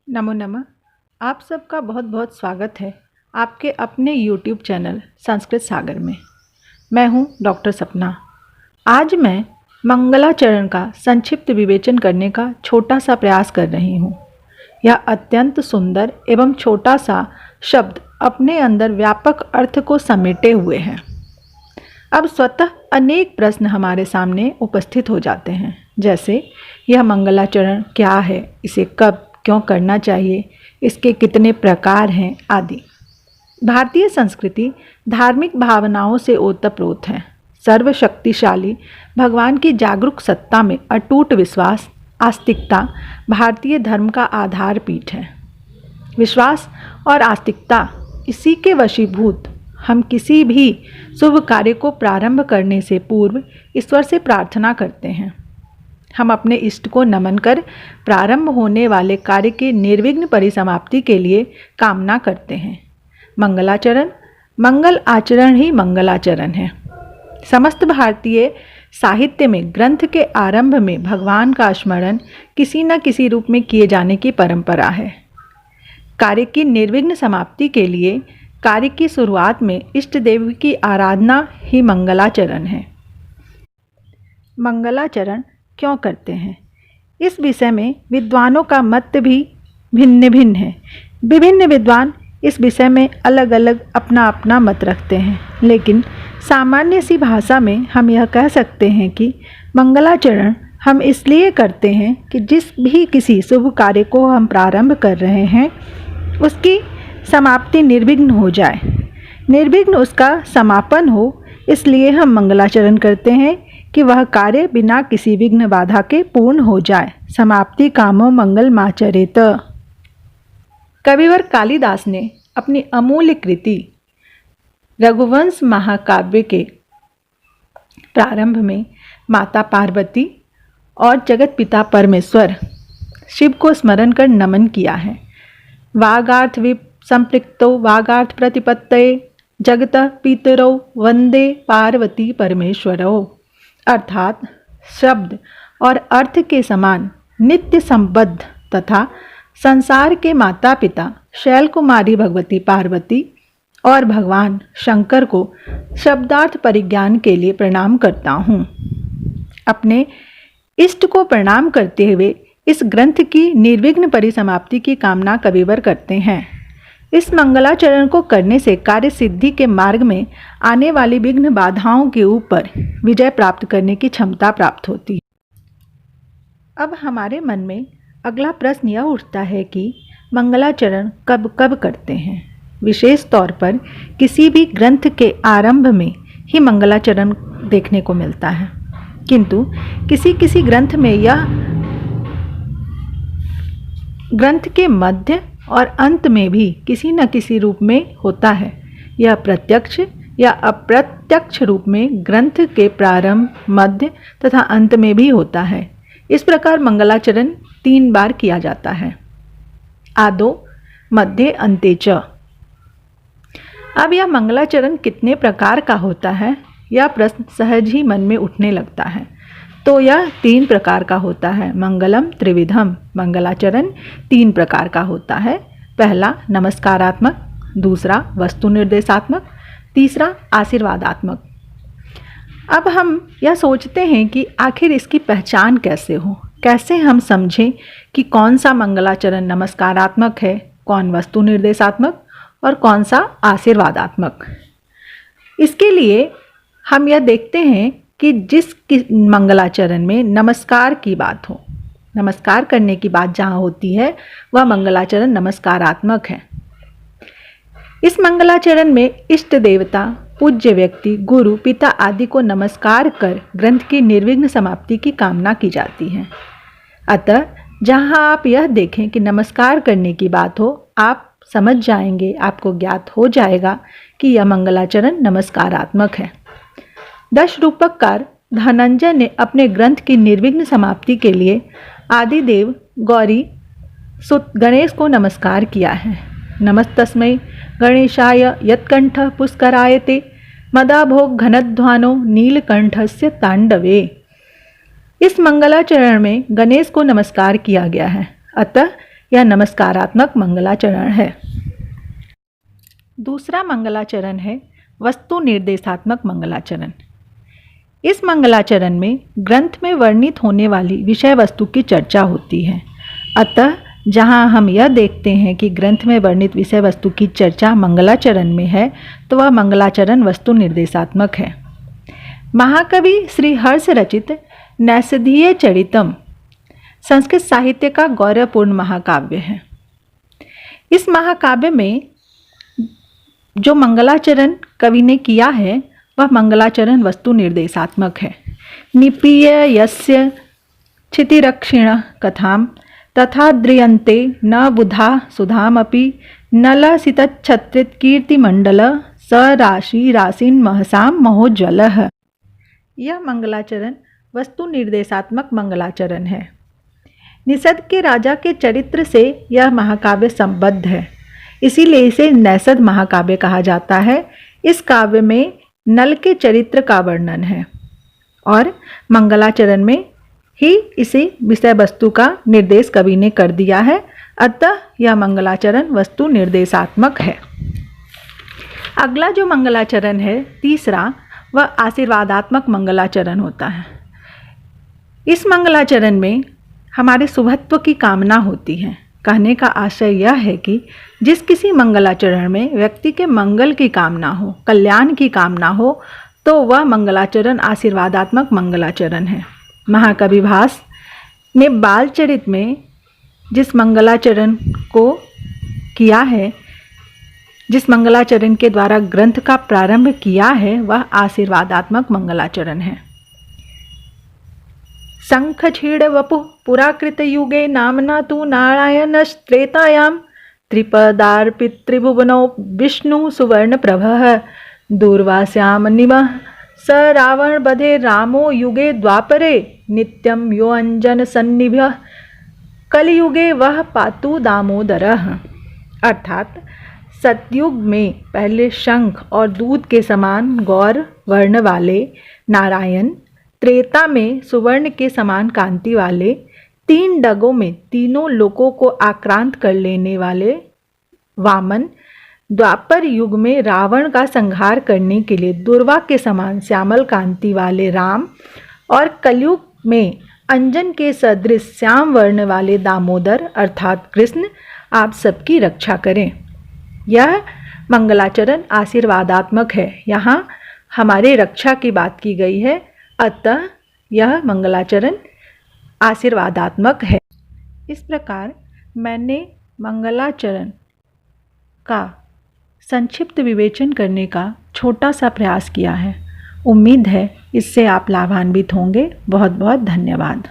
नमो नमः। आप सबका बहुत बहुत स्वागत है आपके अपने YouTube चैनल संस्कृत सागर में। मैं हूं डॉक्टर सपना। आज मैं मंगलाचरण का संक्षिप्त विवेचन करने का छोटा सा प्रयास कर रही हूं। यह अत्यंत सुंदर एवं छोटा सा शब्द अपने अंदर व्यापक अर्थ को समेटे हुए है। अब स्वतः अनेक प्रश्न हमारे सामने उपस्थित हो जाते हैं, जैसे यह मंगलाचरण क्या है, इसे कब क्यों करना चाहिए, इसके कितने प्रकार हैं आदि। भारतीय संस्कृति धार्मिक भावनाओं से ओतप्रोत है। सर्वशक्तिशाली भगवान की जागरूक सत्ता में अटूट विश्वास, आस्तिकता भारतीय धर्म का आधार पीठ है। विश्वास और आस्तिकता इसी के वशीभूत हम किसी भी शुभ कार्य को प्रारंभ करने से पूर्व ईश्वर से प्रार्थना करते हैं। हम अपने इष्ट को नमन कर प्रारंभ होने वाले कार्य के निर्विघ्न परिसमाप्ति के लिए कामना करते हैं। मंगलाचरण, मंगल आचरण ही मंगलाचरण है। समस्त भारतीय साहित्य में ग्रंथ के आरंभ में भगवान का स्मरण किसी न किसी रूप में किए जाने की परंपरा है। कार्य की निर्विघ्न समाप्ति के लिए कार्य की शुरुआत में इष्ट देव की आराधना ही मंगलाचरण है। मंगलाचरण क्यों करते हैं, इस विषय में विद्वानों का मत भी भिन्न भिन्न है। विभिन्न विद्वान इस विषय में अलग अलग अपना अपना मत रखते हैं, लेकिन सामान्य सी भाषा में हम यह कह सकते हैं कि मंगलाचरण हम इसलिए करते हैं कि जिस भी किसी शुभ कार्य को हम प्रारंभ कर रहे हैं उसकी समाप्ति निर्विघ्न हो जाए, निर्विघ्न उसका समापन हो। इसलिए हम मंगलाचरण करते हैं कि वह कार्य बिना किसी विघ्न बाधा के पूर्ण हो जाए। समाप्ति कामो मंगल माचरेत। कविवर कालिदास ने अपनी अमूल्य कृति रघुवंश महाकाव्य के प्रारंभ में माता पार्वती और जगत पिता परमेश्वर शिव को स्मरण कर नमन किया है। वागार्थ विप संपृक्तो वागार्थ प्रतिपत्तये जगतः पितरौ वंदे पार्वती परमेश्वरौ। अर्थात शब्द और अर्थ के समान नित्य संबद्ध तथा संसार के माता पिता शैल कुमारी भगवती पार्वती और भगवान शंकर को शब्दार्थ परिज्ञान के लिए प्रणाम करता हूँ। अपने इष्ट को प्रणाम करते हुए इस ग्रंथ की निर्विघ्न परिसमाप्ति की कामना कविवर करते हैं। इस मंगलाचरण को करने से कार्य सिद्धि के मार्ग में आने वाली विघ्न बाधाओं के ऊपर विजय प्राप्त करने की क्षमता प्राप्त होती है। अब हमारे मन में अगला प्रश्न यह उठता है कि मंगलाचरण कब कब करते हैं। विशेष तौर पर किसी भी ग्रंथ के आरंभ में ही मंगलाचरण देखने को मिलता है, किंतु किसी किसी ग्रंथ में यह ग्रंथ के मध्य और अंत में भी किसी न किसी रूप में होता है। यह प्रत्यक्ष या अप्रत्यक्ष रूप में ग्रंथ के प्रारंभ, मध्य तथा अंत में भी होता है। इस प्रकार मंगलाचरण 3 बार किया जाता है, आदो मध्ये अन्ते च। अब यह मंगलाचरण कितने प्रकार का होता है, यह प्रश्न सहज ही मन में उठने लगता है। तो यह 3 प्रकार का होता है। मंगलम त्रिविधम। मंगलाचरण 3 प्रकार का होता है। पहला नमस्कारात्मक, दूसरा वस्तु निर्देशात्मक, तीसरा आशीर्वादात्मक। अब हम यह सोचते हैं कि आखिर इसकी पहचान कैसे हो, कैसे हम समझें कि कौन सा मंगलाचरण नमस्कारात्मक है, कौन वस्तु निर्देशात्मक और कौन सा आशीर्वादात्मक। इसके लिए हम यह देखते हैं कि जिस मंगलाचरण में नमस्कार की बात हो, नमस्कार करने की बात जहाँ होती है वह मंगलाचरण नमस्कारात्मक है। इस मंगलाचरण में इष्ट देवता, पूज्य व्यक्ति, गुरु, पिता आदि को नमस्कार कर ग्रंथ की निर्विघ्न समाप्ति की कामना की जाती है। अतः जहाँ आप यह देखें कि नमस्कार करने की बात हो, आप समझ जाएंगे, आपको ज्ञात हो जाएगा कि यह मंगलाचरण नमस्कारात्मक है। दश रूपककार धनंजय ने अपने ग्रंथ की निर्विघ्न समाप्ति के लिए आदिदेव गौरी सुत गणेश को नमस्कार किया है। नमस्तस्मै गणेशाय यत्कंठः पुष्करायते मदाभोग घनध्वानो नीलकंठस्य तांडवे। इस मंगलाचरण में गणेश को नमस्कार किया गया है। अतः यह नमस्कारात्मक मंगलाचरण है। दूसरा मंगलाचरण है वस्तु निर्देशात्मक मंगलाचरण। इस मंगलाचरण में ग्रंथ में वर्णित होने वाली विषय वस्तु की चर्चा होती है। अतः जहाँ हम यह देखते हैं कि ग्रंथ में वर्णित विषय वस्तु की चर्चा मंगलाचरण में है, तो वह मंगलाचरण वस्तु निर्देशात्मक है। महाकवि श्री हर्ष रचित नैषधीय चरितम संस्कृत साहित्य का गौरवपूर्ण महाकाव्य है। इस महाकाव्य में जो मंगलाचरण कवि ने किया है वह मंगलाचरण वस्तु निर्देशात्मक है। निपीय यस्य क्षितिरक्षिण कथाम तथा द्रियन्ते न बुधा सुधामपि नलसितच्छत्रित कीर्तिमंडल स राशि राशिन महसाम महोज्वलः। यह मंगलाचरण वस्तु निर्देशात्मक मंगलाचरण है। निषद के राजा के चरित्र से यह महाकाव्य संबद्ध है, इसीलिए इसे नैषध महाकाव्य कहा जाता है। इस काव्य में नल के चरित्र का वर्णन है और मंगलाचरण में ही इसी विषय वस्तु का निर्देश कवि ने कर दिया है। अतः यह मंगलाचरण वस्तु निर्देशात्मक है। अगला जो मंगलाचरण है तीसरा, वह आशीर्वादात्मक मंगलाचरण होता है। इस मंगलाचरण में हमारे शुभत्व की कामना होती है। कहने का आशय यह है कि जिस किसी मंगलाचरण में व्यक्ति के मंगल की कामना हो, कल्याण की कामना हो, तो वह मंगलाचरण आशीर्वादात्मक मंगलाचरण है। महाकवि भास ने बालचरित में जिस मंगलाचरण को किया है, जिस मंगलाचरण के द्वारा ग्रंथ का प्रारंभ किया है, वह आशीर्वादात्मक मंगलाचरण है। शंख छीड़ वपु पुराकृत युगे नामना तु नारायणस्त्रेतायां त्रिपदार्पितृभुवनो विष्णु सुवर्ण प्रभः दूर्वास्याम निमः स रावण बधे रामो युगे द्वापरे नित्यं यो अंजन सन्निभः कलयुगे वह पातु दामोदरः। अर्थात सतयुग में पहले शंख और दूध के समान गौर वर्ण वाले नारायण, त्रेता में सुवर्ण के समान कांति वाले, तीन डगों में तीनों लोकों को आक्रांत कर लेने वाले वामन, द्वापर युग में रावण का संहार करने के लिए दुर्वा के समान श्यामल कांति वाले राम और कलयुग में अंजन के सदृश श्याम वर्ण वाले दामोदर अर्थात कृष्ण आप सबकी रक्षा करें। यह मंगलाचरण आशीर्वादात्मक है। यहाँ हमारे रक्षा की बात की गई है, अतः यह मंगलाचरण आशीर्वादात्मक है। इस प्रकार मैंने मंगलाचरण का संक्षिप्त विवेचन करने का छोटा सा प्रयास किया है। उम्मीद है इससे आप लाभान्वित होंगे। बहुत बहुत धन्यवाद।